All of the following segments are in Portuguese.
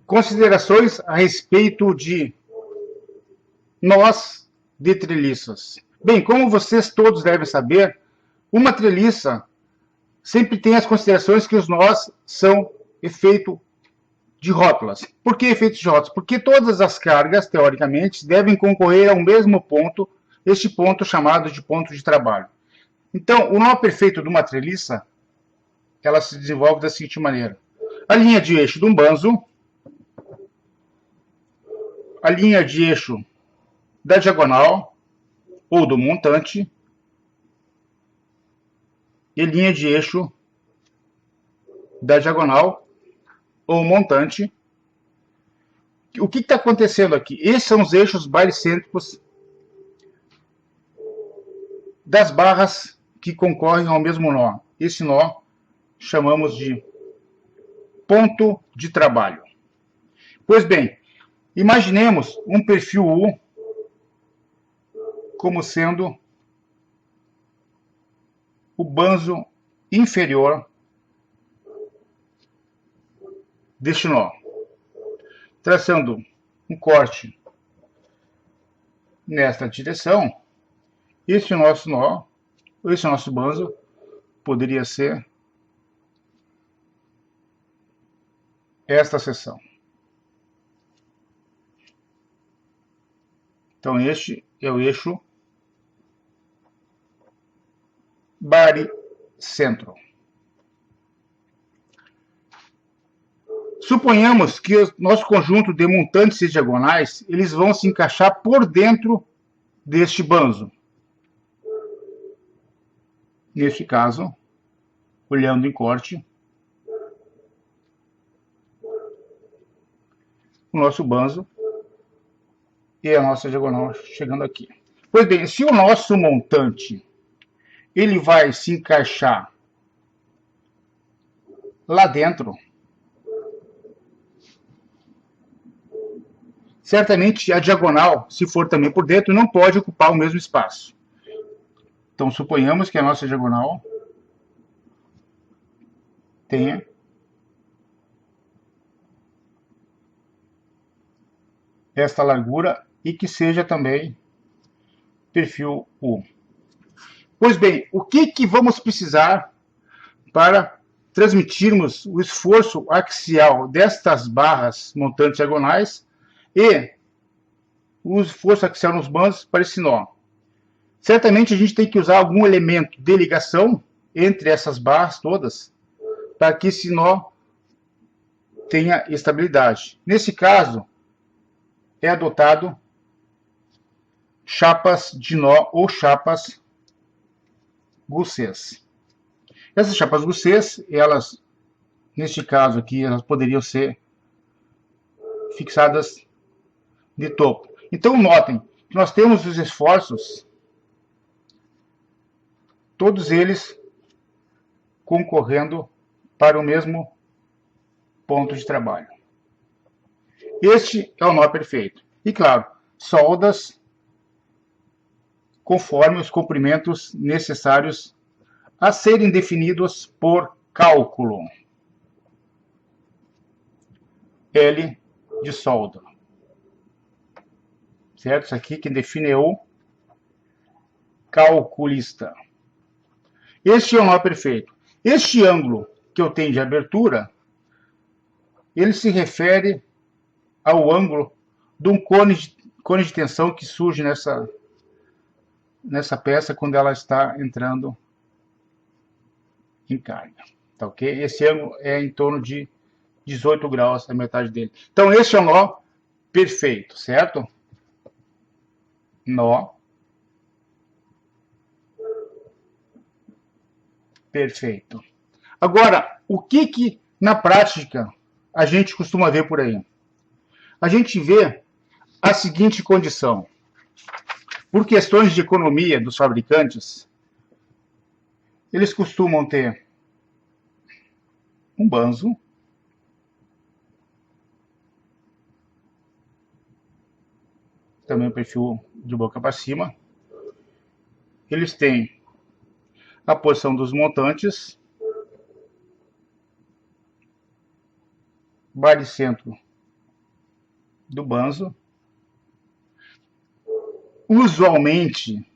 Considerações a respeito de nós de treliças. Bem, como vocês todos devem saber, uma treliça sempre tem as considerações que os nós são efeito de rótulas. Por que efeito de rótulas? Porque todas as cargas, teoricamente, devem concorrer ao mesmo ponto, este ponto chamado de ponto de trabalho. Então, o nó perfeito de uma treliça, ela se desenvolve da seguinte maneira. A linha de eixo de um banzo, a linha de eixo da diagonal ou do montante e linha de eixo da diagonal ou montante. O que está acontecendo aqui? Esses são os eixos baricêntricos das barras que concorrem ao mesmo nó. Esse nó chamamos de ponto de trabalho. Pois bem, imaginemos um perfil U como sendo o banzo inferior deste nó. Traçando um corte nesta direção, esse nosso nó, esse nosso banzo, poderia ser esta seção. Então, este é o eixo baricentro. Suponhamos que o nosso conjunto de montantes e diagonais, eles vão se encaixar por dentro deste banzo. Neste caso, olhando em corte, o nosso banzo e a nossa diagonal chegando aqui. Pois bem, se o nosso montante ele vai se encaixar lá dentro, certamente a diagonal, se for também por dentro, não pode ocupar o mesmo espaço. Então, suponhamos que a nossa diagonal tenha esta largura e que seja também perfil U. Pois bem, o que vamos precisar para transmitirmos o esforço axial destas barras montantes diagonais e o esforço axial nos banzos para esse nó? Certamente a gente tem que usar algum elemento de ligação entre essas barras todas para que esse nó tenha estabilidade. Nesse caso, é adotado chapas de nó ou chapas Gousset. Essas chapas Gousset, elas, neste caso aqui, elas poderiam ser fixadas de topo. Então, notem que nós temos os esforços, todos eles concorrendo para o mesmo ponto de trabalho. Este é o nó perfeito. E, claro, soldas conforme os comprimentos necessários a serem definidos por cálculo. L de solda. Certo? Isso aqui quem define é o calculista. Este é o nó perfeito. Este ângulo que eu tenho de abertura, ele se refere ao ângulo de um cone de tensão que surge nessa peça quando ela está entrando em carga. Tá ok? Esse ângulo é em torno de 18 graus, a metade dele. Então, esse é o nó perfeito, certo? Nó perfeito. Agora, o que na prática a gente costuma ver por aí? A gente vê a seguinte condição. Por questões de economia dos fabricantes, eles costumam ter um banzo, também o perfil de boca para cima. Eles têm a posição dos montantes, baricentro do banzo. Usualmente,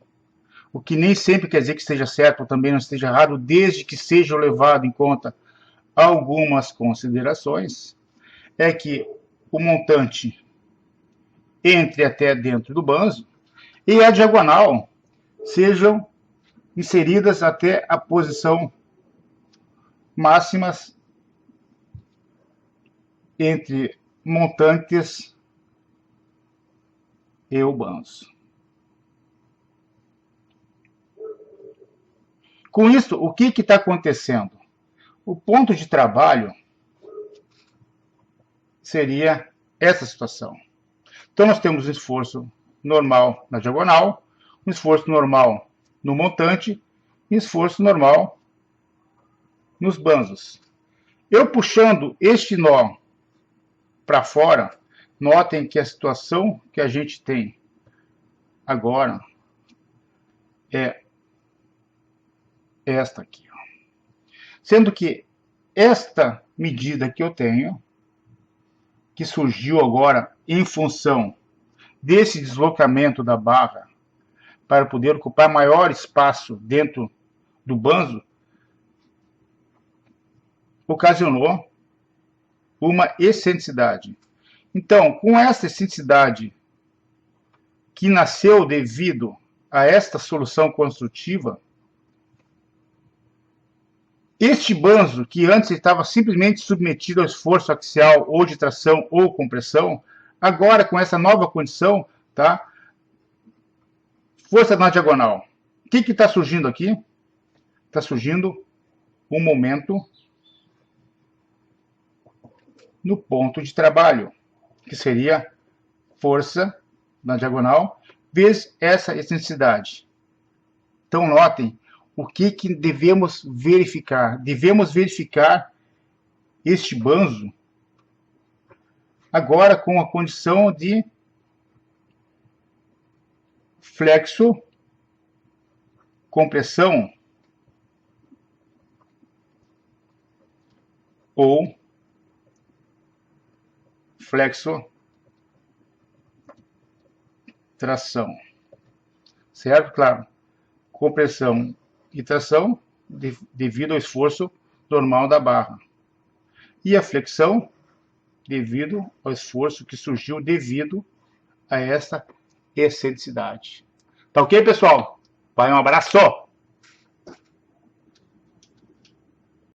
o que nem sempre quer dizer que esteja certo ou também não esteja errado, desde que seja levado em conta algumas considerações, é que o montante entre até dentro do banzo e a diagonal sejam inseridas até a posição máximas entre montantes e o banzo. Com isso, o que está acontecendo? O ponto de trabalho seria essa situação. Então, nós temos um esforço normal na diagonal, um esforço normal no montante e um esforço normal nos banzos. Eu puxando este nó para fora, notem que a situação que a gente tem agora é esta aqui. Sendo que esta medida que eu tenho, que surgiu agora em função desse deslocamento da barra para poder ocupar maior espaço dentro do banzo, ocasionou uma excentricidade. Então, com essa excentricidade que nasceu devido a esta solução construtiva, este banzo, que antes estava simplesmente submetido ao esforço axial ou de tração ou compressão, agora com essa nova condição, tá? Força na diagonal. O que está surgindo aqui? Está surgindo um momento no ponto de trabalho, que seria força na diagonal, vezes essa excentricidade. Então, notem o que devemos verificar. Devemos verificar este banzo agora com a condição de flexo, compressão ou flexo, tração. Certo? Claro. Compressão e tração devido ao esforço normal da barra. E a flexão devido ao esforço que surgiu devido a essa excentricidade. Tá ok, pessoal? Vai, um abraço!